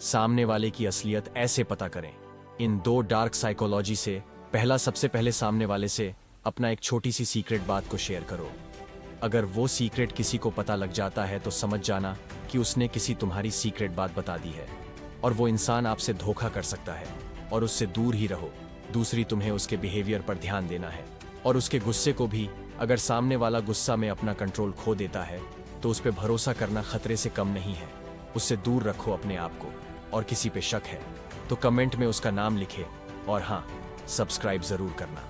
सामने वाले की असलियत ऐसे पता करें। इन 2 डार्क साइकोलॉजी से पहला, सबसे पहले सामने वाले से अपना एक छोटी सी सीक्रेट बात को शेयर करो। अगर वो सीक्रेट किसी को पता लग जाता है तो समझ जाना कि उसने किसी तुम्हारी सीक्रेट बात बता दी है और वो इंसान आपसे धोखा कर सकता है और उससे दूर ही रहो। दूसरी, तुम्हें उसके बिहेवियर पर ध्यान देना है और उसके गुस्से को भी। अगर सामने वाला गुस्सा में अपना कंट्रोल खो देता है तो उस पर भरोसा करना खतरे से कम नहीं है। उससे दूर रखो अपने आप को। और किसी पे शक है तो कमेंट में उसका नाम लिखे और हाँ, सब्सक्राइब जरूर करना।